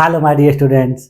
Hello my dear students,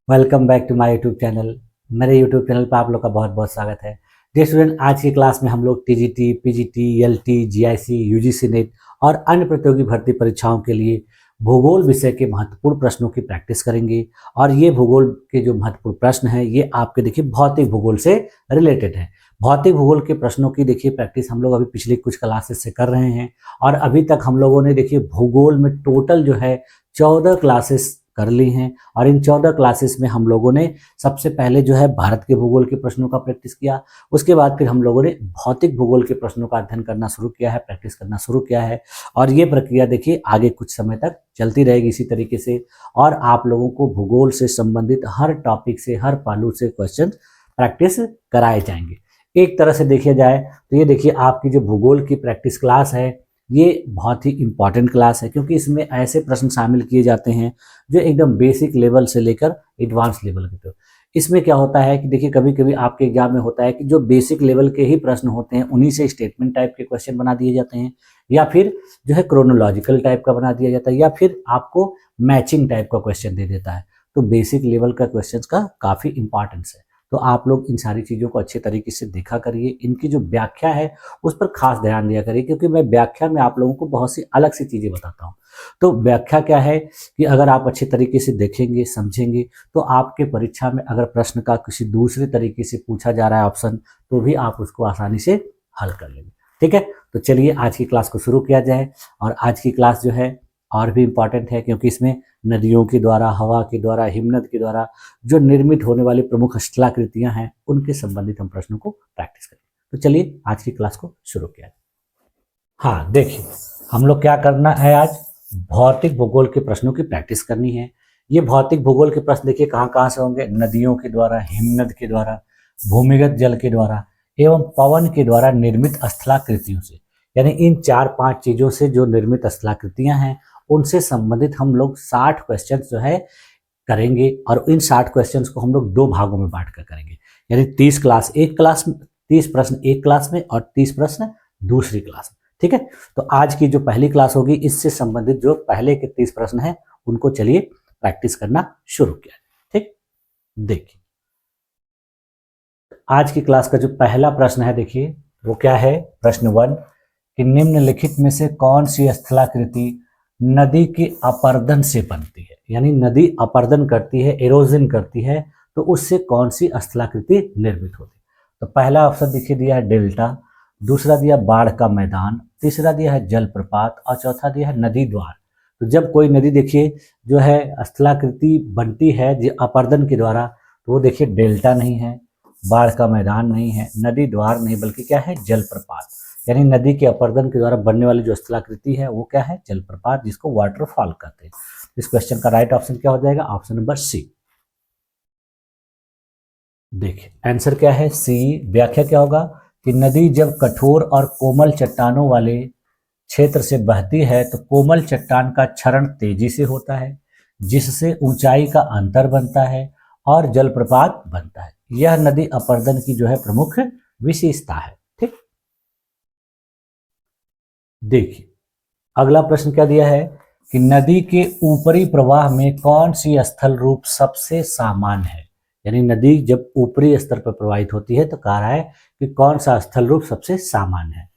welcome back to my YouTube channel. मेरे YouTube channel पर आप लोग का बहुत बहुत स्वागत है। डियर स्टूडेंट, आज की क्लास में हम लोग TGT, PGT, LT, GIC, UGC net और अन्य प्रतियोगी भर्ती परीक्षाओं के लिए भूगोल विषय के महत्वपूर्ण प्रश्नों की प्रैक्टिस करेंगे। और ये भूगोल के जो महत्वपूर्ण प्रश्न हैं ये आपके देखिए भौतिक भूगोल से रिलेटेड है। भौतिक भूगोल के प्रश्नों की देखिए प्रैक्टिस हम लोग अभी पिछले कुछ क्लासेस से कर रहे हैं और अभी तक हम लोगों ने देखिए भूगोल में टोटल जो है 14 क्लासेस कर ली हैं। और इन 14 क्लासेस में हम लोगों ने सबसे पहले जो है भारत के भूगोल के प्रश्नों का प्रैक्टिस किया। उसके बाद फिर हम लोगों ने भौतिक भूगोल के प्रश्नों का अध्ययन करना शुरू किया है, प्रैक्टिस करना शुरू किया है। और ये प्रक्रिया देखिए आगे कुछ समय तक चलती रहेगी इसी तरीके से। और आप लोगों को भूगोल से संबंधित हर टॉपिक से, हर पहलू से क्वेश्चन प्रैक्टिस कराए जाएंगे। एक तरह से देखिए जाए तो ये देखिए आपकी जो भूगोल की प्रैक्टिस क्लास है ये बहुत ही इम्पॉर्टेंट क्लास है, क्योंकि इसमें ऐसे प्रश्न शामिल किए जाते हैं जो एकदम बेसिक लेवल से लेकर एडवांस लेवल के। तो इसमें क्या होता है कि देखिए कभी कभी आपके एग्जाम में होता है कि जो बेसिक लेवल के ही प्रश्न होते हैं उन्हीं से स्टेटमेंट टाइप के क्वेश्चन बना दिए जाते हैं, या फिर जो है क्रोनोलॉजिकल टाइप का बना दिया जाता है, या फिर आपको मैचिंग टाइप का क्वेश्चन दे देता है। तो बेसिक लेवल का क्वेश्चन का काफ़ी इंपॉर्टेंस है। तो आप लोग इन सारी चीज़ों को अच्छे तरीके से देखा करिए। इनकी जो व्याख्या है उस पर खास ध्यान दिया करिए, क्योंकि मैं व्याख्या में आप लोगों को बहुत सी अलग सी चीज़ें बताता हूँ। तो व्याख्या क्या है कि अगर आप अच्छे तरीके से देखेंगे, समझेंगे, तो आपके परीक्षा में अगर प्रश्न का किसी दूसरे तरीके से पूछा जा रहा है ऑप्शन, तो भी आप उसको आसानी से हल कर लेंगे। ठीक है, तो चलिए आज की क्लास को शुरू किया जाए। और आज की क्लास जो है और भी इम्पॉर्टेंट है, क्योंकि इसमें नदियों के द्वारा, हवा के द्वारा, हिमनद के द्वारा जो निर्मित होने वाली प्रमुख स्थलाकृतियां हैं उनके संबंधित हम प्रश्नों को प्रैक्टिस करें। तो चलिए आज की क्लास को शुरू किया जाए। हाँ देखिए, हम लोग क्या करना है, आज भौतिक भूगोल के प्रश्नों की प्रैक्टिस करनी है। ये भौतिक भूगोल के प्रश्न देखिए कहाँ कहाँ से होंगे, नदियों के द्वारा, हिमनद के द्वारा, भूमिगत जल के द्वारा एवं पवन के द्वारा निर्मित स्थलाकृतियों से। यानी इन 4-5 चीजों से जो निर्मित स्थलाकृतियां हैं उनसे संबंधित हम लोग 60 क्वेश्चन जो है करेंगे। और इन 60 क्वेश्चंस को हम लोग 2 भागों में बांट कर करेंगे, यानी 30 प्रश्न एक क्लास में और 30 प्रश्न दूसरी क्लास में। ठीक है, तो आज की जो पहली क्लास होगी इससे संबंधित जो पहले के 30 प्रश्न हैं उनको चलिए प्रैक्टिस करना शुरू किया। ठीक, देखिए आज की क्लास का जो पहला प्रश्न है देखिए वो क्या है, प्रश्न 1 कि निम्नलिखित में से कौन सी स्थलाकृति नदी के अपर्दन से बनती है। यानी नदी अपर्दन करती है, एरोजन करती है, तो उससे कौन सी स्थलाकृति निर्मित होती है। तो पहला ऑप्शन देखिए दिया है डेल्टा, दूसरा दिया बाढ़ का मैदान, तीसरा दिया है जलप्रपात और चौथा दिया है नदी द्वार। तो जब कोई नदी देखिए जो है स्थलाकृति बनती है जो अपर्दन के द्वारा, तो वो देखिए डेल्टा नहीं है, बाढ़ का मैदान नहीं है, नदी द्वार नहीं, बल्कि क्या है, जलप्रपात। यानी नदी के अपर्दन के द्वारा बनने वाली जो स्थलाकृति है वो क्या है, जलप्रपात, जिसको वाटरफॉल कहते हैं। इस क्वेश्चन का राइट ऑप्शन क्या हो जाएगा, ऑप्शन नंबर सी। देखिए आंसर क्या है, सी। व्याख्या क्या होगा कि नदी जब कठोर और कोमल चट्टानों वाले क्षेत्र से बहती है तो कोमल चट्टान का क्षरण तेजी से होता है, जिससे ऊंचाई का अंतर बनता है और जलप्रपात बनता है। यह नदी अपर्दन की जो है प्रमुख विशेषता है। ठीक, देखिए अगला प्रश्न क्या दिया है कि नदी के ऊपरी प्रवाह में कौन सी स्थल रूप सबसे सामान्य है। यानी नदी जब ऊपरी स्तर पर प्रवाहित होती है तो कह रहा है कि कौन सा स्थल रूप सबसे सामान्य है।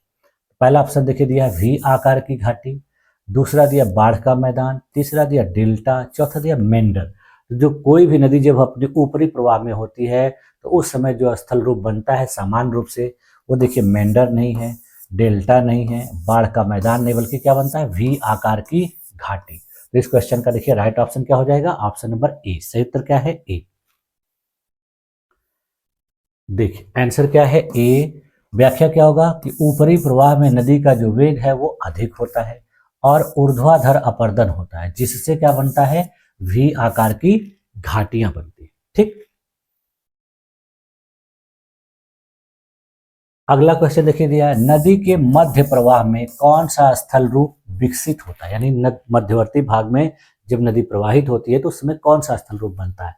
पहला ऑप्शन देखिए दिया वी आकार की घाटी, दूसरा दिया बाढ़ का मैदान, तीसरा दिया डेल्टा, चौथा दिया मेंडर। तो जो कोई भी नदी जब अपने ऊपरी प्रवाह में होती है तो उस समय जो स्थल रूप बनता है सामान्य रूप से, वो देखिए मेंडर नहीं है, डेल्टा नहीं है, बाढ़ का मैदान नहीं, बल्कि क्या बनता है, वी आकार की घाटी। तो इस क्वेश्चन का देखिए राइट ऑप्शन क्या हो जाएगा, ऑप्शन नंबर ए। सही उत्तर क्या है, ए। देखिए आंसर क्या है, ए। व्याख्या क्या होगा कि ऊपरी प्रवाह में नदी का जो वेग है वो अधिक होता है और ऊर्ध्वाधर अपर्दन होता है, जिससे क्या बनता है, वी आकार की घाटियां बनती है। ठीक, अगला क्वेश्चन देखिए दिया है, नदी के मध्य प्रवाह में कौन सा स्थल रूप विकसित होता है। यानी मध्यवर्ती भाग में जब नदी प्रवाहित होती है तो उसमें कौन सा स्थल रूप बनता है।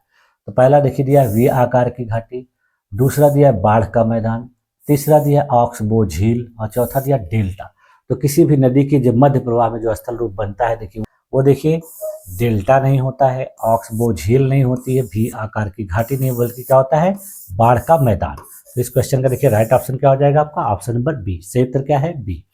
तो पहला देखिए दिया वी आकार की घाटी, दूसरा दिया बाढ़ का मैदान, तीसरा दिया ऑक्सबो झील और चौथा दिया डेल्टा। तो किसी भी नदी के जब मध्य प्रवाह में जो स्थल रूप बनता है देखिए वो देखिए डेल्टा नहीं होता है, ऑक्सबो झील नहीं होती है, भी आकार की घाटी नहीं, बल्कि क्या होता है, बाढ़ का मैदान। तो इस क्वेश्चन का देखिए राइट ऑप्शन क्या हो जाएगा आपका, ऑप्शन नंबर बी। सही उत्तर क्या है, बी।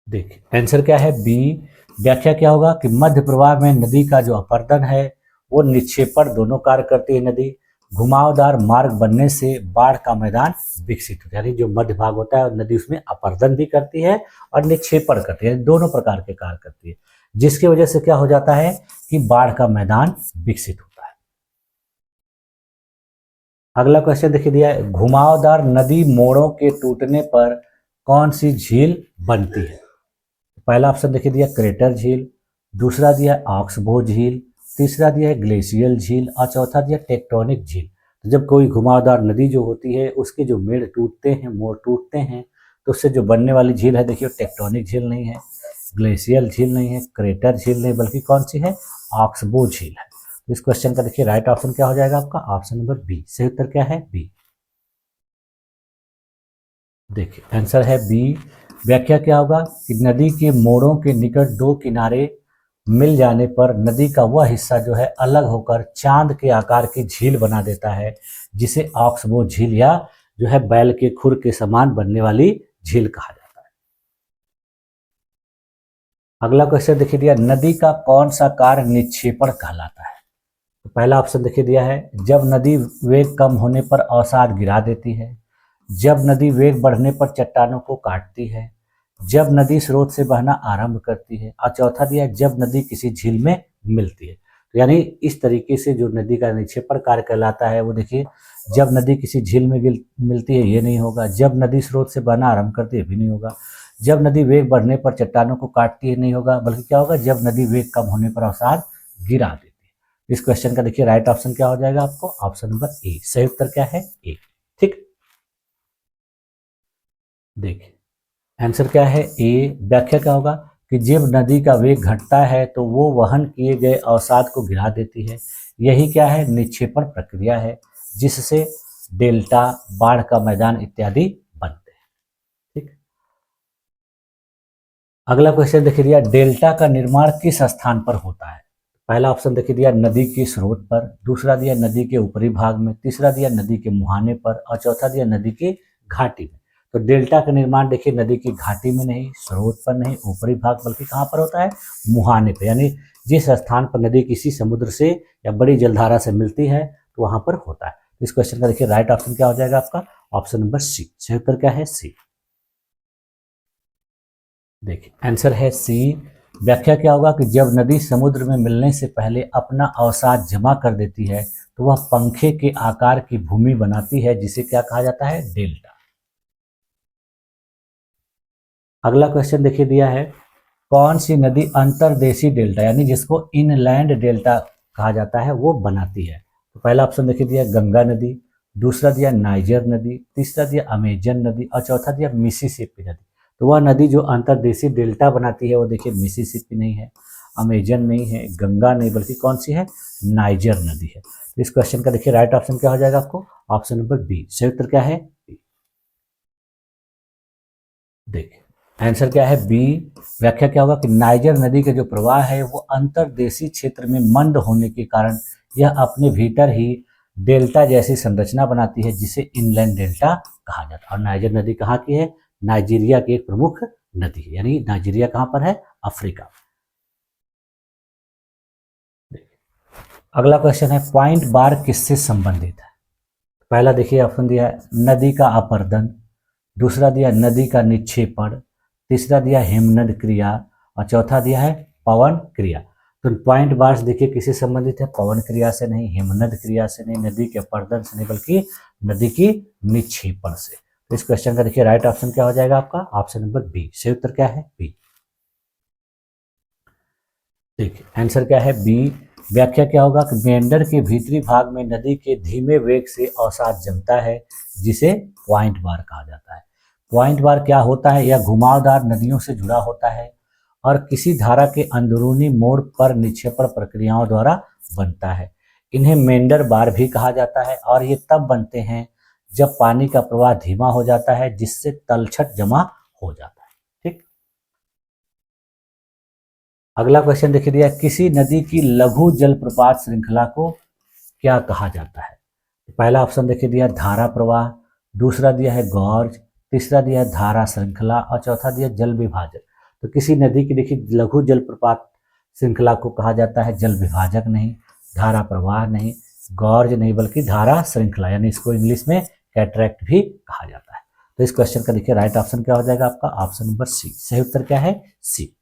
देखिए आंसर क्या है, बी। व्याख्या क्या होगा कि मध्य प्रवाह में नदी का जो अपर्दन है वो निक्षेपण दोनों कार्य करती है नदी। घुमावदार मार्ग बनने से बाढ़ का मैदान विकसित होता है, यानी जो मध्य भाग होता है नदी उसमें अपर्दन भी करती है और निक्षेपण करती है, दोनों प्रकार के कार्य करती है, जिसकी वजह से क्या हो जाता है कि बाढ़ का मैदान विकसित होता है। अगला क्वेश्चन देखिए दिया है, घुमावदार नदी मोड़ों के टूटने पर कौन सी झील बनती है। पहला ऑप्शन देखिए दिया क्रेटर झील, दूसरा दिया ऑक्सबो झील, तीसरा दिया है ग्लेशियल झील और चौथा दिया टेक्टोनिक झील। तो जब कोई घुमावदार नदी जो होती है उसके जो मेड़ टूटते हैं, मोड़ टूटते हैं, तो उससे जो बनने वाली झील है देखिए टेक्टोनिक झील नहीं है, ग्लेशियल झील नहीं है, क्रेटर झील नहीं, बल्कि कौन सी है, ऑक्सबो झील है। तो इस क्वेश्चन का देखिए राइट ऑप्शन क्या हो जाएगा आपका, ऑप्शन नंबर बी। सही उत्तर क्या है, बी। देखिए आंसर है बी। व्याख्या क्या होगा कि नदी के मोड़ों के निकट दो किनारे मिल जाने पर नदी का वह हिस्सा जो है अलग होकर चांद के आकार की झील बना देता है, जिसे ऑक्सबो झील या जो है बैल के खुर के समान बनने वाली झील कहा जाता है। अगला क्वेश्चन देखिए दिया, नदी का कौन सा कार्य निक्षेपण कहलाता है। तो पहला ऑप्शन देखिए दिया है, जब नदी वेग कम होने पर अवसाद गिरा देती है, जब नदी वेग बढ़ने पर चट्टानों को काटती है, जब नदी स्रोत से बहना आरंभ करती है, और चौथा दिया जब नदी किसी झील में मिलती है। तो यानी इस तरीके से जो नदी का निक्षेपण कार्य कहलाता है वो देखिए, जब नदी किसी झील में मिलती है ये नहीं होगा, जब नदी स्रोत से बहना आरंभ करती है भी नहीं होगा, जब नदी वेग बढ़ने पर चट्टानों को काटती है नहीं होगा, बल्कि क्या होगा, जब नदी वेग कम होने पर अवसाद गिरा देती है। इस क्वेश्चन का देखिए राइट ऑप्शन क्या हो जाएगा आपको, ऑप्शन नंबर ए। सही उत्तर क्या है, ए। ठीक, देखिए आंसर क्या है, ए। व्याख्या क्या होगा कि जब नदी का वेग घटता है तो वो वहन किए गए अवसाद को गिरा देती है। यही क्या है, निक्षेपण प्रक्रिया है, जिससे डेल्टा, बाढ़ का मैदान इत्यादि बनते हैं। ठीक, अगला क्वेश्चन देखिए दिया, डेल्टा का निर्माण किस स्थान पर होता है। पहला ऑप्शन देखिए दिया नदी के स्रोत पर, दूसरा दिया नदी के ऊपरी भाग में, तीसरा दिया नदी के मुहाने पर और चौथा दिया नदी की घाटी में। तो डेल्टा का निर्माण देखिए नदी की घाटी में नहीं, स्रोत पर नहीं, ऊपरी भाग, बल्कि कहाँ पर होता है, मुहाने पर, यानी जिस स्थान पर नदी किसी समुद्र से या बड़ी जलधारा से मिलती है तो वहां पर होता है। इस क्वेश्चन का देखिए राइट ऑप्शन क्या हो जाएगा आपका, ऑप्शन नंबर सी। सही उत्तर क्या है, सी। देखिए आंसर है सी। व्याख्या क्या होगा कि जब नदी समुद्र में मिलने से पहले अपना अवसाद जमा कर देती है तो वह पंखे के आकार की भूमि बनाती है, जिसे क्या कहा जाता है, डेल्टा। अगला क्वेश्चन देखिए दिया है, कौन सी नदी अंतर्देशीय डेल्टा यानी जिसको इनलैंड डेल्टा कहा जाता है वो बनाती है। तो पहला ऑप्शन देखिए दिया गंगा नदी, दूसरा दिया नाइजर नदी, तीसरा दिया अमेजन नदी और चौथा दिया मिसिसिपी नदी। तो वह नदी जो अंतर्देशीय डेल्टा बनाती है वो देखिए मिसिसिपी नहीं है, अमेजन नहीं है, गंगा नहीं, बल्कि कौन सी है, नाइजर नदी है। तो इस क्वेश्चन का देखिए राइट ऑप्शन क्या हो जाएगा आपको, ऑप्शन नंबर बी। सही उत्तर क्या है, बी। देखिए आंसर क्या है, बी। व्याख्या क्या होगा कि नाइजर नदी के जो प्रवाह है वो अंतर्देशीय क्षेत्र में मंद होने के कारण यह अपने भीतर ही डेल्टा जैसी संरचना बनाती है, जिसे इनलैंड डेल्टा कहा जाता है। और नाइजर नदी कहाँ की है, नाइजीरिया की एक प्रमुख नदी है, यानी नाइजीरिया कहाँ पर है, अफ्रीका। अगला क्वेश्चन है, पॉइंट बार किससे संबंधित है। पहला देखिए ऑप्शन दिया है नदी का अपर्दन, दूसरा दिया नदी का निक्षेपण, तीसरा दिया हिमनद क्रिया और चौथा दिया है पवन क्रिया। तो पॉइंट बार्स देखिए किससे संबंधित है, पवन क्रिया से नहीं, हिमनद क्रिया से नहीं, नदी के अपर्दन से नहीं, बल्कि नदी की निक्षेपण से। तो इस क्वेश्चन का देखिए राइट ऑप्शन क्या हो जाएगा आपका, ऑप्शन नंबर बी। सही उत्तर क्या है, बी। देखिए आंसर क्या है, बी। व्याख्या क्या होगा कि मेंढर के भीतरी भाग में नदी के धीमे वेग से अवसाद जमता है, जिसे पॉइंट बार कहा जाता है। पॉइंट बार क्या होता है, यह घुमावदार नदियों से जुड़ा होता है और किसी धारा के अंदरूनी मोड़ पर निक्षेपण प्रक्रियाओं द्वारा बनता है। इन्हें मेंढर बार भी कहा जाता है और ये तब बनते हैं जब पानी का प्रवाह धीमा हो जाता है, जिससे तलछट जमा हो जाता है। ठीक, अगला क्वेश्चन देखिए दिया, किसी नदी की लघु जलप्रपात श्रृंखला को क्या कहा जाता है? पहला ऑप्शन देखिए दिया धारा प्रवाह, दूसरा दिया है गॉर्ज, तीसरा दिया है धारा श्रृंखला और चौथा दिया जल विभाजक। तो किसी नदी की देखिए लघु जलप्रपात श्रृंखला को कहा जाता है जल विभाजक नहीं, धारा प्रवाह नहीं, गॉर्ज नहीं, बल्कि धारा श्रृंखला, यानी इसको इंग्लिश में कैटरैक्ट भी कहा जाता है। तो इस क्वेश्चन का देखिए राइट ऑप्शन क्या हो जाएगा आपका? Option number C. सही उत्तर क्या है? सी।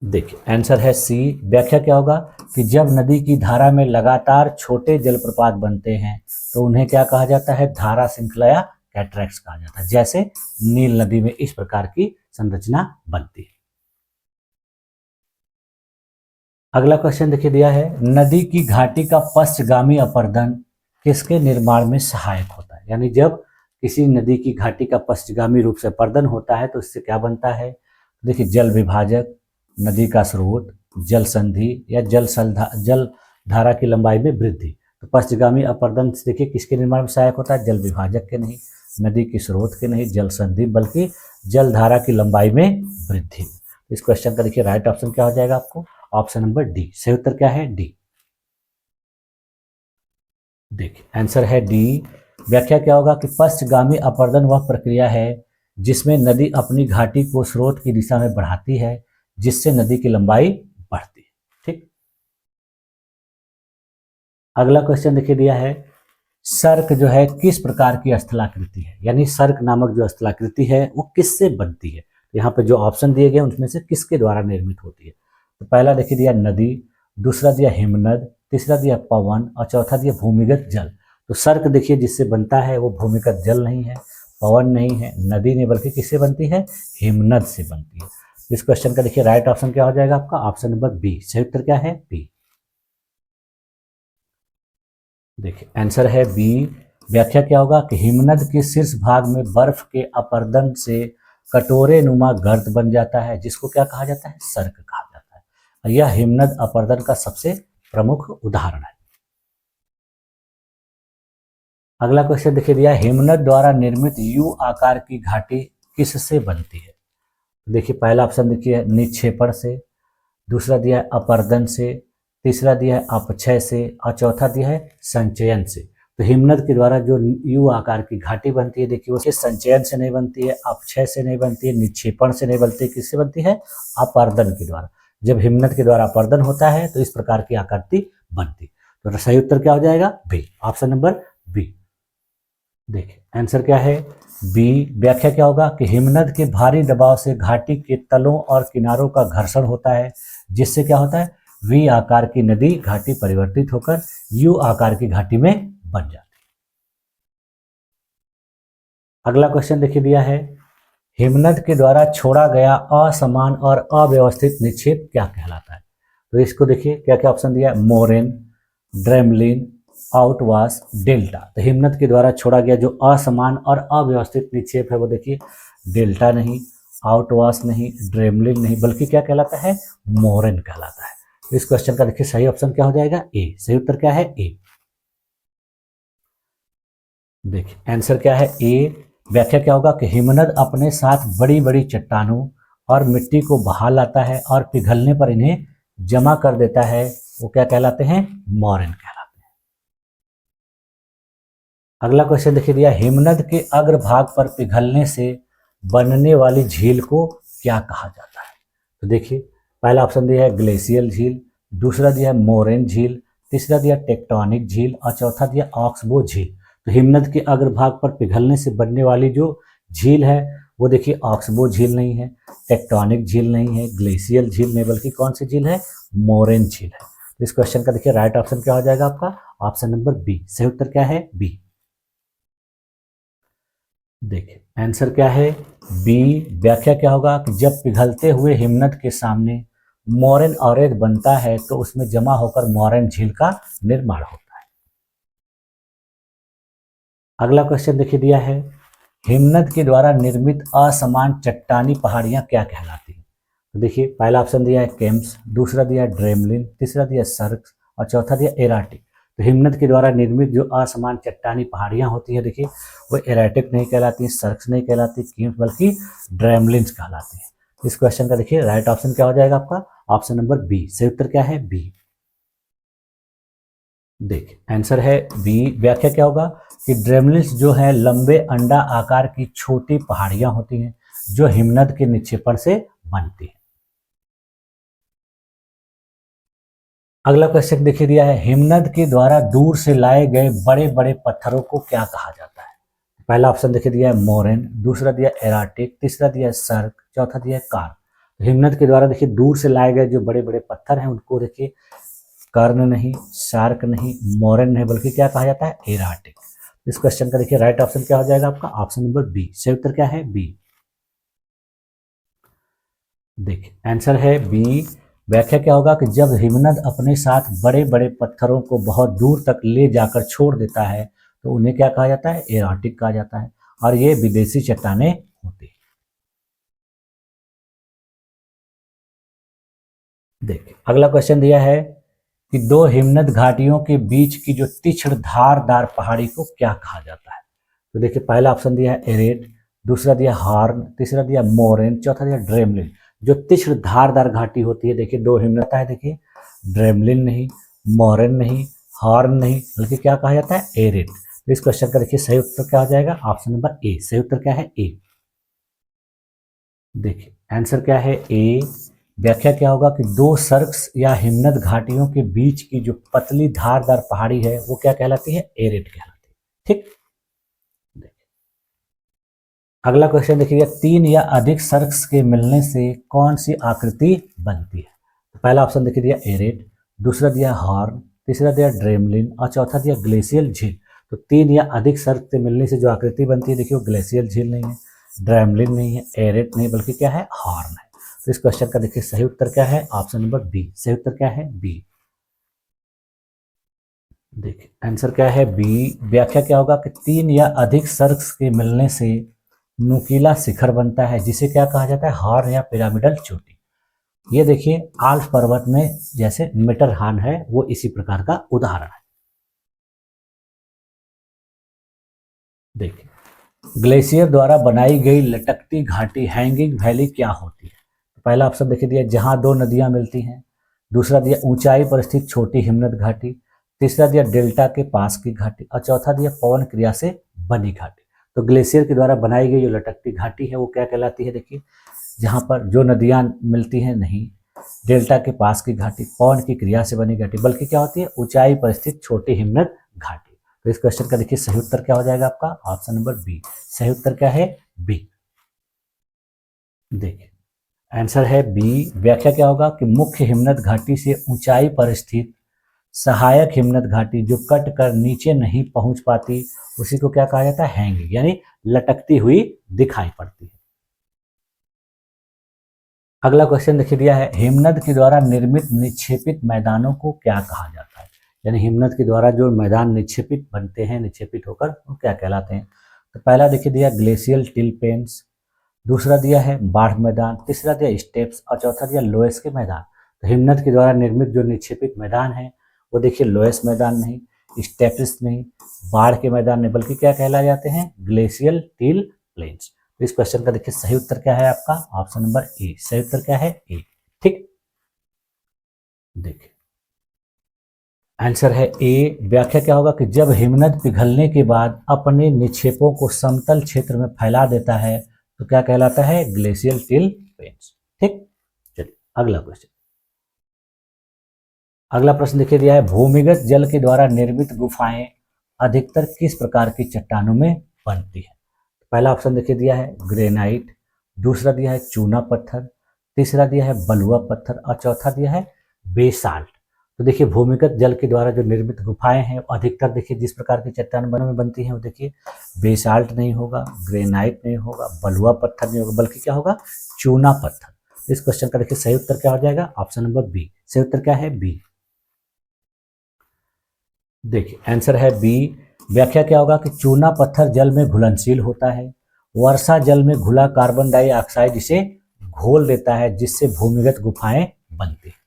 देखिए आंसर है सी। व्याख्या क्या होगा कि जब नदी की धारा में लगातार छोटे जलप्रपात बनते हैं तो उन्हें क्या कहा जाता है? धारा श्रृंखला या कैटरैक्ट्स कहा जाता है। जैसे नील नदी में इस प्रकार की संरचना बनती है। अगला क्वेश्चन देखिए दिया है, नदी की घाटी का पश्चगामी अपर्दन किसके निर्माण में सहायक होता है? यानी जब किसी नदी की घाटी का पश्चगामी रूप से अपर्दन होता है तो इससे क्या बनता है? देखिए जल विभाजक, नदी का स्रोत, जल संधि या जल धारा की लंबाई में वृद्धि। तो पश्चगामी अपर्दन देखिए किसके निर्माण में सहायक होता है? जल विभाजक के नहीं, नदी के स्रोत के नहीं, जल संधि, बल्कि जल धारा की लंबाई में वृद्धि। इस क्वेश्चन का देखिए राइट ऑप्शन क्या हो जाएगा आपको? Option number D. सही उत्तर क्या है? डी। देखिए आंसर है डी। व्याख्या क्या होगा कि पश्चगामी अपर्दन वह प्रक्रिया है जिसमें नदी अपनी घाटी को स्रोत की दिशा में बढ़ाती है, जिससे नदी की लंबाई बढ़ती है। ठीक। अगला क्वेश्चन देखिए दिया है, सर्क जो है किस प्रकार की स्थलाकृति है? यानी सर्क नामक जो स्थलाकृति है वो किससे बनती है? यहाँ पे जो ऑप्शन दिए गए उनमें से किसके द्वारा निर्मित होती है? तो पहला देखिए दिया नदी, दूसरा दिया हिमनद, तीसरा दिया पवन और चौथा दिया भूमिगत जल। तो सर्क देखिए जिससे बनता है वो भूमिगत जल नहीं है, पवन नहीं है, नदी नहीं, बल्कि किससे बनती है? हिमनद से बनती है। इस क्वेश्चन का देखिए राइट ऑप्शन क्या हो जाएगा आपका? Option number B. सही उत्तर क्या है? बी। देखिए आंसर है बी। व्याख्या क्या होगा कि हिमनद के शीर्ष भाग में बर्फ के अपर्दन से कटोरे नुमा गर्त बन जाता है, जिसको क्या कहा जाता है? सर्क कहा जाता है। और यह हिमनद अपर्दन का सबसे प्रमुख उदाहरण है। अगला क्वेश्चन देखिए दिया, हिमनद द्वारा निर्मित यू आकार की घाटी किससे बनती है? देखिए पहला ऑप्शन देखिए निक्षेपण से, दूसरा दिया है अपर्दन से, तीसरा दिया है अपक्षय से और चौथा दिया है संचयन से। तो हिमनद के द्वारा जो यू आकार की घाटी बनती है देखिए वो संचयन से नहीं बनती है, अपक्षय से नहीं बनती है, निक्षेपण से नहीं बनती है, किससे बनती है? अपर्दन के द्वारा। जब हिमनद के द्वारा अपर्दन होता है तो इस प्रकार की आकृति बनती। तो सही उत्तर क्या हो जाएगा? बी। Option number B. देखिए आंसर क्या है? बी। व्याख्या क्या होगा कि हिमनद के भारी दबाव से घाटी के तलों और किनारों का घर्षण होता है, जिससे क्या होता है? वी आकार की नदी घाटी परिवर्तित होकर यू आकार की घाटी में बन जाती है। अगला क्वेश्चन देखिए दिया है, हिमनद के द्वारा छोड़ा गया असमान और अव्यवस्थित निक्षेप क्या कहलाता है? तो इसको देखिए क्या क्या ऑप्शन दिया है? Moraine, drumlin, outwash, delta. तो हिमनद के द्वारा छोड़ा गया जो असमान और अव्यवस्थित निक्षेप है वो देखिए डेल्टा नहीं, आउटवाश नहीं, ड्रेमलिन नहीं, बल्कि क्या कहलाता है? मोरेन कहलाता है। तो इस क्वेश्चन का देखिए सही ऑप्शन क्या हो जाएगा? ए। सही उत्तर क्या है? ए। देखिए आंसर क्या है? ए। व्याख्या क्या होगा कि हिमनद अपने साथ बड़ी बड़ी चट्टानों और मिट्टी को बहा लाता है और पिघलने पर इन्हें जमा कर देता है, वो क्या कहलाते हैं? मोरेन कहलाते हैं। अगला क्वेश्चन देखिए दिया, हिमनद के अग्रभाग पर पिघलने से बनने वाली झील को क्या कहा जाता है? तो देखिए पहला ऑप्शन दिया है ग्लेशियल झील, दूसरा दिया है मोरेन झील, तीसरा दिया टेक्टोनिक झील और चौथा दिया ऑक्सबो झील। तो हिमनद के अग्रभाग पर पिघलने से बनने वाली जो झील है वो देखिए ऑक्सबो झील नहीं है, टेक्टोनिक झील नहीं है, ग्लेशियल झील नहीं, बल्कि कौन सी झील है? मोरेन झील है। तो इस क्वेश्चन का देखिए राइट ऑप्शन क्या हो जाएगा आपका? Option number B. सही उत्तर क्या है? बी। देखिए आंसर क्या है? बी। व्याख्या क्या होगा कि जब पिघलते हुए हिमनद के सामने मोरेन अवरेध बनता है तो उसमें जमा होकर मोरेन झील का निर्माण होता है। अगला क्वेश्चन देखिए दिया है, हिमनद के द्वारा निर्मित असमान चट्टानी पहाड़ियां क्या कहलाती हैं? तो देखिए पहला ऑप्शन दिया है केम्स, दूसरा दिया है ड्रेमलिन, तीसरा दिया सर्क्स और चौथा दिया एराटिक। तो हिमनद के द्वारा निर्मित जो असमान चट्टानी पहाड़ियां होती हैं देखिए वो एराटिक नहीं कहलाती, सर्क्स नहीं कहलाती, केम्स, बल्कि ड्रेमलिन्स कहलाती हैं। इस क्वेश्चन का देखिए राइट ऑप्शन क्या हो जाएगा आपका, ऑप्शन नंबर बी। सही उत्तर क्या है, बी। देखिए आंसर है बी। व्याख्या क्या होगा कि ड्रेमलिन्स जो है लंबे अंडा आकार की छोटी पहाड़ियां होती हैं जो हिमनद के निक्षेपण से बनती हैं। अगला क्वेश्चन देखिए दिया है, हिमनद के द्वारा दूर से लाए गए बड़े बड़े पत्थरों को क्या कहा जाता है। पहला ऑप्शन देखिए दिया है मोरेन, दूसरा दिया एराटिक, तीसरा दिया है सर्क, चौथा दिया है कार। तो हिमनद के द्वारा देखिए दूर से लाए गए जो बड़े बड़े पत्थर हैं उनको देखिए कर्ण नहीं, शार्क नहीं, मोरेन नहीं, बल्कि क्या कहा जाता है, एराटिक। इस क्वेश्चन का देखिए राइट ऑप्शन क्या हो जाएगा आपका, ऑप्शन नंबर बी। सही उत्तर क्या है, बी। देखिए आंसर है बी। व्याख्या क्या होगा कि जब हिमनद अपने साथ बड़े बड़े पत्थरों को बहुत दूर तक ले जाकर छोड़ देता है तो उन्हें क्या कहा जाता है, एराटिक कहा जाता है, और ये विदेशी चट्टानें होती हैं। देखिए अगला क्वेश्चन दिया है कि दो हिमनद घाटियों के बीच की जो तीक्ष्ण धारदार पहाड़ी को क्या कहा जाता है। तो देखिए पहला ऑप्शन दिया है एरेट, दूसरा दिया हार्न, तीसरा दिया मोरेन, चौथा दिया ड्रेमलिन। जो तीक्ष्ण धारदार घाटी होती है देखिए दो हिमनद है, देखिए ड्रेमलिन नहीं, मोरेन नहीं, हार्न नहीं, बल्कि क्या कहा जाता है, एरेट। तो इस क्वेश्चन का देखिए सही उत्तर क्या हो जाएगा, ऑप्शन नंबर ए। सही उत्तर क्या है, ए। देखिए आंसर क्या है, ए। व्याख्या क्या होगा कि दो सर्क्स या हिमनद घाटियों के बीच की जो पतली धारदार पहाड़ी है वो क्या कहलाती है, एरेट कहलाती है। ठीक। अगला क्वेश्चन देखिए, तीन या अधिक सर्क्स के मिलने से कौन सी आकृति बनती है। तो पहला ऑप्शन देखिए दिया एरेट, दूसरा दिया हॉर्न, तीसरा दिया ड्रेमलिन और चौथा दिया ग्लेशियल झील। तो तीन या अधिक सर्क के मिलने से जो आकृति बनती है देखिए वो ग्लेशियल झील नहीं है, ड्रेमलिन नहीं है, एरेट नहीं, बल्कि क्या है, हॉर्न है। तो इस क्वेश्चन का देखिए सही उत्तर क्या है, ऑप्शन नंबर बी। सही उत्तर क्या है, बी। देखिए आंसर क्या है, बी। व्याख्या क्या होगा कि तीन या अधिक सर्क्स के मिलने से नुकीला शिखर बनता है जिसे क्या कहा जाता है, हॉर्न या पिरामिडल चोटी। ये देखिए आल्प्स पर्वत में जैसे मेटरहार्न है वो इसी प्रकार का उदाहरण है। देखिए ग्लेशियर द्वारा बनाई गई लटकती घाटी हैंगिंग वैली क्या होती है। तो पहला ऑप्शन देखिए दिया जहां दो नदियां मिलती हैं, दूसरा दिया ऊंचाई पर स्थित छोटी हिमनद घाटी, तीसरा दिया डेल्टा के पास की घाटी और चौथा दिया पवन क्रिया से बनी घाटी। तो ग्लेशियर के द्वारा बनाई गई जो लटकती घाटी है वो क्या कहलाती है, देखिए जहां पर जो नदियां मिलती हैं नहीं, डेल्टा के पास की घाटी, पवन की क्रिया से बनी घाटी, बल्कि क्या होती है, ऊंचाई पर स्थित छोटी हिमनद घाटी। तो इस क्वेश्चन का देखिए सही उत्तर क्या हो जाएगा आपका, ऑप्शन नंबर बी। सही उत्तर क्या है, बी। देखिए आंसर है बी। व्याख्या क्या होगा कि मुख्य हिमनद घाटी से ऊंचाई पर स्थित सहायक हिमनद घाटी जो कट कर नीचे नहीं पहुंच पाती उसी को क्या कहा जाता है, हैंगिंग, यानी लटकती हुई दिखाई पड़ती है। अगला क्वेश्चन देखिए दिया है, हिमनद के द्वारा निर्मित निक्षेपित मैदानों को क्या कहा जाता है। यानी हिमनद के द्वारा जो मैदान निक्षेपित बनते हैं, निक्षेपित होकर वो क्या कहलाते हैं। तो पहला देखिए दिया ग्लेशियल टिल पेन्स, दूसरा दिया है बाढ़ मैदान, तीसरा दिया स्टेप्स और चौथा दिया लोएस के मैदान। तो हिमनद के द्वारा निर्मित जो निक्षेपित मैदान है वो देखिए लोएस मैदान नहीं, स्टेप्स नहीं, बाढ़ के मैदान नहीं, बल्कि क्या कहला जाते हैं, ग्लेशियल टिल प्लेन्स। तो इस क्वेश्चन का देखिए सही उत्तर क्या है आपका, ऑप्शन नंबर ए। सही उत्तर क्या है, ए। ठीक। देखिए आंसर है ए। व्याख्या क्या होगा कि जब हिमनद पिघलने के बाद अपने निक्षेपों को समतल क्षेत्र में फैला देता है तो क्या कहलाता है, ग्लेशियल टिल पेन्स। ठीक। चलिए अगला क्वेश्चन। अगला प्रश्न देखिए दिया है, भूमिगत जल के द्वारा निर्मित गुफाएं अधिकतर किस प्रकार की चट्टानों में बनती है। पहला ऑप्शन देखिए दिया है ग्रेनाइट, दूसरा दिया है चूना पत्थर, तीसरा दिया है बलुआ पत्थर और चौथा दिया है बेसाल्ट। तो देखिए भूमिगत जल के द्वारा जो निर्मित गुफाएं हैं अधिकतर देखिए जिस प्रकार की चट्टान में बनती हैं वो देखिए बेसाल्ट नहीं होगा, ग्रेनाइट नहीं होगा, बलुआ पत्थर नहीं होगा, बल्कि क्या होगा, चूना पत्थर। इस क्वेश्चन का देखिए सही उत्तर क्या हो जाएगा, ऑप्शन नंबर बी। सही उत्तर क्या है, बी। देखिए आंसर है बी। व्याख्या क्या होगा कि चूना पत्थर जल में घुलनशील होता है, वर्षा जल में घुला कार्बन डाइऑक्साइड इसे घोल देता है जिससे भूमिगत गुफाएं बनती हैं।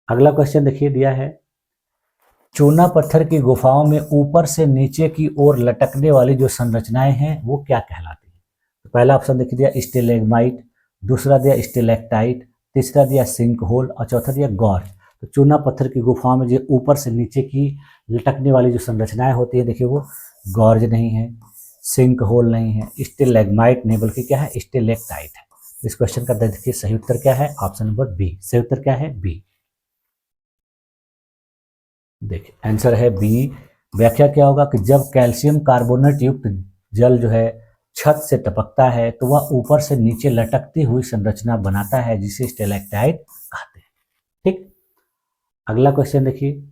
अगला क्वेश्चन देखिए दिया है, चूना पत्थर की गुफाओं में ऊपर से नीचे की ओर लटकने वाली जो संरचनाएं हैं वो क्या कहलाती है। तो पहला ऑप्शन देखिए दिया स्टेलेग्माइट, दूसरा दिया स्टेलेक्टाइट, तीसरा दिया सिंक होल और चौथा दिया गॉर्ज। तो चूना पत्थर की गुफाओं में जो ऊपर से नीचे की लटकने वाली जो संरचनाएं होती है, देखिए वो गॉर्ज नहीं है, सिंक होल नहीं है, स्टेलेग्माइट नहीं, बल्कि क्या है, स्टेलेक्टाइट है। इस क्वेश्चन का देखिए सही उत्तर क्या है, ऑप्शन नंबर बी। सही उत्तर क्या है, बी। देखिए आंसर है बी। व्याख्या क्या होगा कि जब कैल्शियम कार्बोनेट युक्त जल जो है छत से टपकता है तो वह ऊपर से नीचे लटकती हुई संरचना बनाता है, जिसे स्टेलेक्टाइट कहते हैं। ठीक, अगला क्वेश्चन देखिए,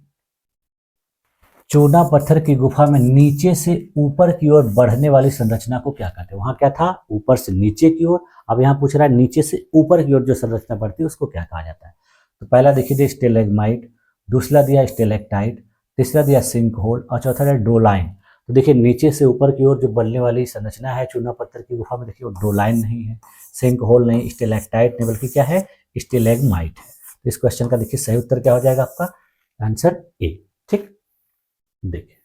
चूना पत्थर की गुफा में नीचे से ऊपर की ओर बढ़ने वाली संरचना को क्या कहते हैं। वहां क्या था, ऊपर से नीचे की ओर, अब यहाँ पूछ रहा है नीचे से ऊपर की ओर जो संरचना बढ़ती है उसको क्या कहा जाता है। तो पहला देखिए स्टेलेग्माइट, दूसरा दिया स्टेलेक्टाइट, तीसरा दिया सिंक होल और चौथा दिया डोलाइन। तो देखिए नीचे से ऊपर की ओर जो बढ़ने वाली संरचना है चूना पत्थर की गुफा में, देखिए वो डोलाइन नहीं है, सिंक होल नहीं, स्टेलेक्टाइट नहीं, बल्कि क्या है, स्टेलेग्माइट है। तो इस क्वेश्चन का देखिए सही उत्तर क्या हो जाएगा आपका, आंसर ए। ठीक, देखिए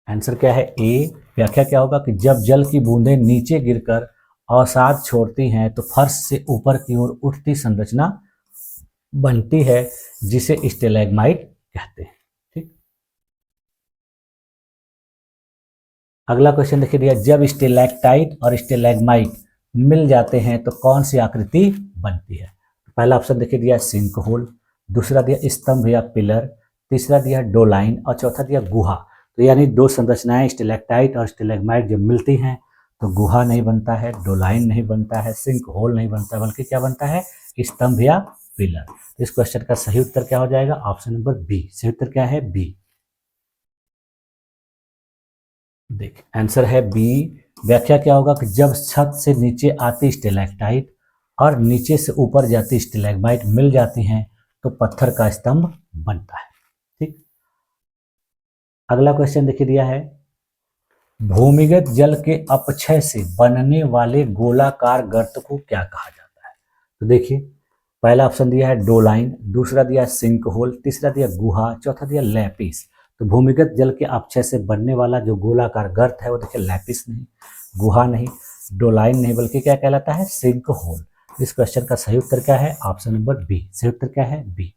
आंसर क्या है, ए। व्याख्या क्या होगा कि जब जल की बूंदें नीचे गिरकर अवसाद छोड़ती हैं तो फर्श से ऊपर की ओर उठती संरचना बनती है, जिसे स्टेलेग्माइट कहते हैं। ठीक, अगला क्वेश्चन देखिए दिया, जब स्टेलेक्टाइट और स्टेलेग्माइट मिल जाते हैं तो कौन सी आकृति बनती है। तो पहला ऑप्शन देखिए दिया सिंक होल, दूसरा दिया स्तंभ या पिलर, तीसरा दिया डोलाइन और चौथा दिया गुहा। तो यानी दो संरचनाएं स्टेलेक्टाइट और स्टेलेग्माइट जब मिलती हैं तो गुहा नहीं बनता है, डोलाइन नहीं बनता है, सिंक होल नहीं बनता, बल्कि क्या बनता है, स्तंभ या पिलर। तो इस क्वेश्चन का सही उत्तर क्या हो जाएगा, ऑप्शन नंबर बी। सही उत्तर क्या है, बी। देखिए आंसर है बी। व्याख्या क्या होगा कि जब छत से नीचे आती स्टेलेक्टाइट और नीचे से ऊपर जाती स्टेलेग्माइट मिल जाती हैं तो पत्थर का स्तंभ बनता है। ठीक, अगला क्वेश्चन देखिए दिया है, भूमिगत जल के अपक्षय से बनने वाले गोलाकार गर्त को क्या कहा जाता है। तो देखिए पहला ऑप्शन दिया है डोलाइन, दूसरा दिया सिंक होल, तीसरा दिया गुहा, चौथा दिया लैपिस। तो भूमिगत जल के अपक्षय से बनने वाला जो गोलाकार गर्त है वो देखिए लैपिस नहीं, गुहा नहीं, डोलाइन नहीं, बल्कि क्या कहलाता है, सिंक होल। इस क्वेश्चन का सही उत्तर क्या है, ऑप्शन नंबर बी। सही उत्तर क्या है, बी।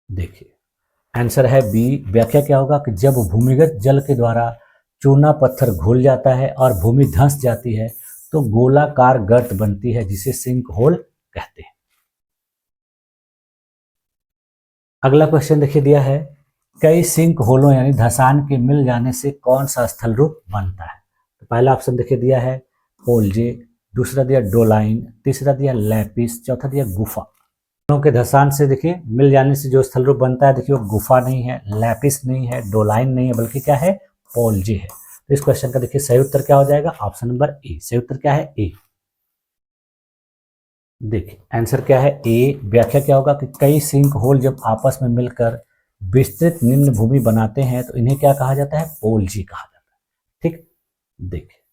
देखिए आंसर है बी। व्याख्या क्या होगा कि जब भूमिगत जल के द्वारा चूना पत्थर घुल जाता है और भूमि धंस जाती है तो गोलाकार गर्त बनती है, जिसे सिंक होल कहते हैं। अगला क्वेश्चन देखिए दिया है, कई सिंक होलों यानी धंसान के मिल जाने से कौन सा स्थल रूप बनता है। तो पहला ऑप्शन देखिए दिया है पोलजे, दूसरा दिया डोलाइन, तीसरा दिया लैपिस, चौथा दिया गुफा। दोनों के धंसान से देखिए मिल जाने से जो स्थल रूप बनता है, देखिए वो गुफा नहीं है, लैपिस नहीं है, डोलाइन नहीं है, बल्कि क्या है, पोलजे है। तो इस क्वेश्चन का देखिए सही उत्तर क्या हो जाएगा, ऑप्शन नंबर ए। सही उत्तर क्या है, ए। देखिए आंसर क्या है, ए। व्याख्या क्या होगा कि कई सिंक होल जब आपस में मिलकर विस्तृत निम्न भूमि बनाते हैं तो इन्हें क्या कहा जाता है, पोलजी कहा जाता है। ठीक, देखिए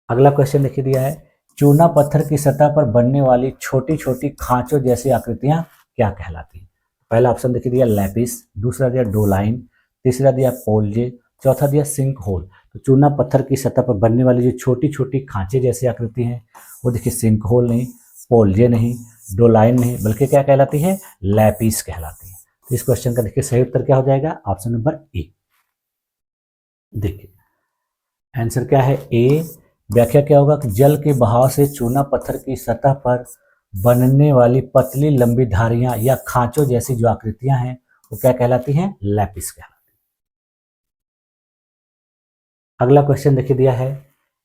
अगला क्वेश्चन देखिए दिया है, चूना पत्थर की सतह पर बनने वाली छोटी छोटी खांचों जैसी आकृतियां क्या कहलाती हैं। पहला ऑप्शन देखिए दिया लैपिस, दूसरा दिया डोलाइन, तीसरा दिया पोलजे, चौथा दिया सिंक होल। तो चूना पत्थर की सतह पर बनने वाली जो छोटी छोटी खांचे जैसी आकृति हैं वो देखिए सिंक होल नहीं, पोलजे नहीं, डोलाइन नहीं, बल्कि क्या कहलाती है, लैपिस कहलाती है। तो इस क्वेश्चन का देखिए सही उत्तर क्या हो जाएगा, ऑप्शन नंबर ए। देखिए आंसर क्या है, ए। व्याख्या क्या होगा कि जल के बहाव से चूना पत्थर की सतह पर बनने वाली पतली लंबी धारियां या खांचों जैसी जो आकृतियां हैं वो क्या कहलाती हैं, लैपिस कहलाती हैं। अगला क्वेश्चन देखिए दिया है,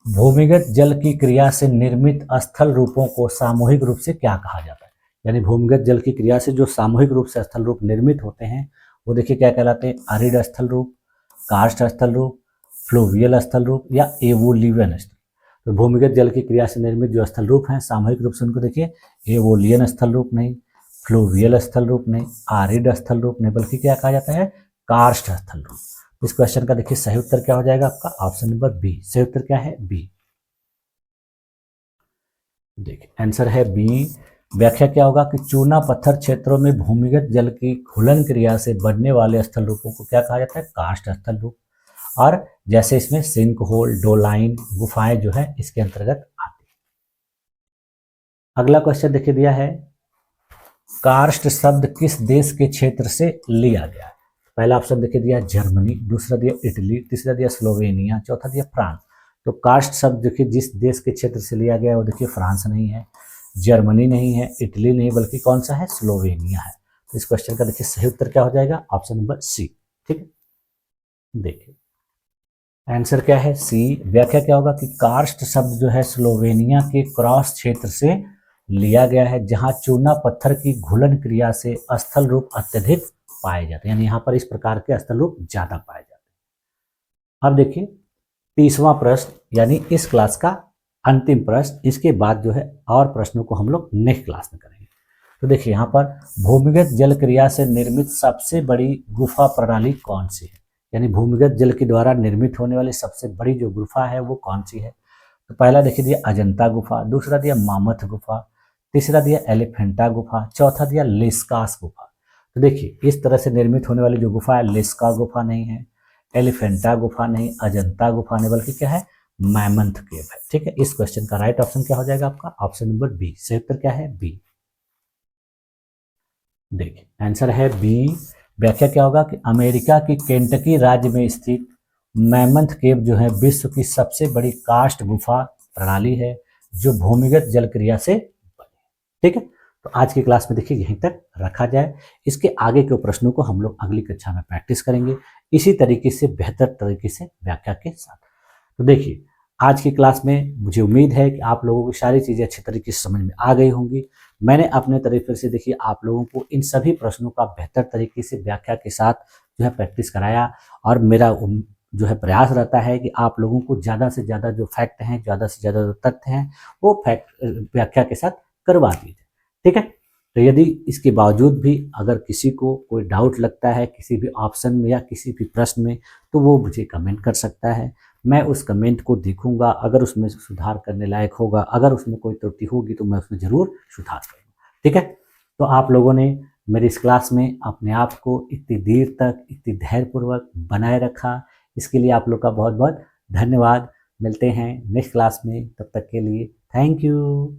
भूमिगत जल की क्रिया से निर्मित स्थल रूपों को सामूहिक रूप से क्या कहा जाता है। यानी भूमिगत जल की क्रिया से जो सामूहिक रूप से स्थल रूप निर्मित होते हैं वो देखिए क्या कहलाते हैं, अरिड स्थल रूप, कार्स्ट स्थल रूप, फ्लोवियल स्थल रूप या एवोल्यूशन स्थल। तो भूमिगत जल की क्रिया से निर्मित जो स्थल रूप हैं सामूहिक रूप से उनको देखिए एवोलियन स्थल रूप नहीं, फ्लोवियल स्थल रूप नहीं, आरिड स्थल रूप नहीं, बल्कि क्या कहा जाता है, कार्स्ट स्थल रूप। इस क्वेश्चन का देखिए सही उत्तर क्या हो जाएगा आपका, ऑप्शन नंबर बी। सही उत्तर क्या है, बी। देखिए आंसर है बी। व्याख्या क्या होगा कि चूना पत्थर क्षेत्रों में भूमिगत जल की घुलन क्रिया से बनने वाले स्थल रूपों को क्या कहा जाता है, कार्स्ट स्थल रूप। और जैसे इसमें सिंक होल, डोलाइन गुफाएं जो है इसके अंतर्गत आती है। अगला क्वेश्चन देखिए दिया है, कार्स्ट शब्द किस देश के क्षेत्र से लिया गया है? पहला ऑप्शन देखिए दिया जर्मनी, दूसरा दिया इटली, तीसरा दिया स्लोवेनिया, चौथा दिया फ्रांस। तो कास्ट शब्द देखिए जिस देश के क्षेत्र से लिया गया है वो देखिए फ्रांस नहीं है, जर्मनी नहीं है, इटली नहीं, बल्कि कौन सा है, स्लोवेनिया है। तो इस क्वेश्चन का देखिए सही उत्तर क्या हो जाएगा, ऑप्शन नंबर सी। ठीक है, देखिए आंसर क्या है, सी। व्याख्या क्या होगा कि कार्स्ट शब्द जो है स्लोवेनिया के क्रॉस क्षेत्र से लिया गया है, जहां चूना पत्थर की घुलन क्रिया से स्थल रूप अत्यधिक पाए जाते हैं, यानी यहाँ पर इस प्रकार के स्थल रूप ज्यादा पाए जाते हैं। अब देखिए 30वां प्रश्न यानी इस क्लास का अंतिम प्रश्न, इसके बाद जो है और प्रश्नों को हम लोग नेक्स्ट क्लास में करेंगे। तो देखिए यहाँ पर भूमिगत जल क्रिया से निर्मित सबसे बड़ी गुफा प्रणाली कौन सी है, यानी भूमिगत जल के द्वारा निर्मित होने वाली सबसे बड़ी जो गुफा है वो कौन सी है। तो पहला देखिए दिया अजंता गुफा, दूसरा दिया मामथ गुफा, तीसरा दिया एलिफेंटा गुफा, चौथा दिया लेस्कास गुफा। तो देखिए इस तरह से निर्मित होने वाली जो गुफा है, लेस्का गुफा नहीं है, एलिफेंटा गुफा नहीं, अजंता गुफा नहीं, बल्कि क्या है, मैमंथ केव है। ठीक है, इस क्वेश्चन का राइट ऑप्शन क्या हो जाएगा आपका, ऑप्शन नंबर बी। सही उत्तर क्या है, बी। देखिए आंसर है बी। व्याख्या क्या होगा कि अमेरिका की केंटकी राज्य में स्थित मैमंथ केव जो है विश्व की सबसे बड़ी कास्ट गुफा प्रणाली है जो भूमिगत जल क्रिया से बनी। ठीक है, तो आज की क्लास में देखिए यहीं तक रखा जाए, इसके आगे के प्रश्नों को हम लोग अगली कक्षा में प्रैक्टिस करेंगे इसी तरीके से, बेहतर तरीके से व्याख्या के साथ। तो देखिए आज की क्लास में मुझे उम्मीद है कि आप लोगों को सारी चीज़ें अच्छी तरीके से समझ में आ गई होंगी। मैंने अपने तरीके से देखिए आप लोगों को इन सभी प्रश्नों का बेहतर तरीके से व्याख्या के साथ जो है प्रैक्टिस कराया, और मेरा जो है प्रयास रहता है कि आप लोगों को ज़्यादा से ज़्यादा जो फैक्ट हैं, ज़्यादा से ज़्यादा जो तथ्य हैं, वो फैक्ट व्याख्या के साथ करवा दीजिए। ठीक है, तो यदि इसके बावजूद भी अगर किसी को कोई डाउट लगता है किसी भी ऑप्शन में या किसी भी प्रश्न में, तो वो मुझे कमेंट कर सकता है। मैं उस कमेंट को देखूंगा, अगर उसमें सुधार करने लायक होगा, अगर उसमें कोई त्रुटि होगी तो मैं उसमें ज़रूर सुधार करूँगा। ठीक है, तो आप लोगों ने मेरी इस क्लास में अपने आप को इतनी देर तक इतनी धैर्यपूर्वक बनाए रखा, इसके लिए आप लोग का बहुत बहुत धन्यवाद। मिलते हैं नेक्स्ट क्लास में, तब तक के लिए थैंक यू।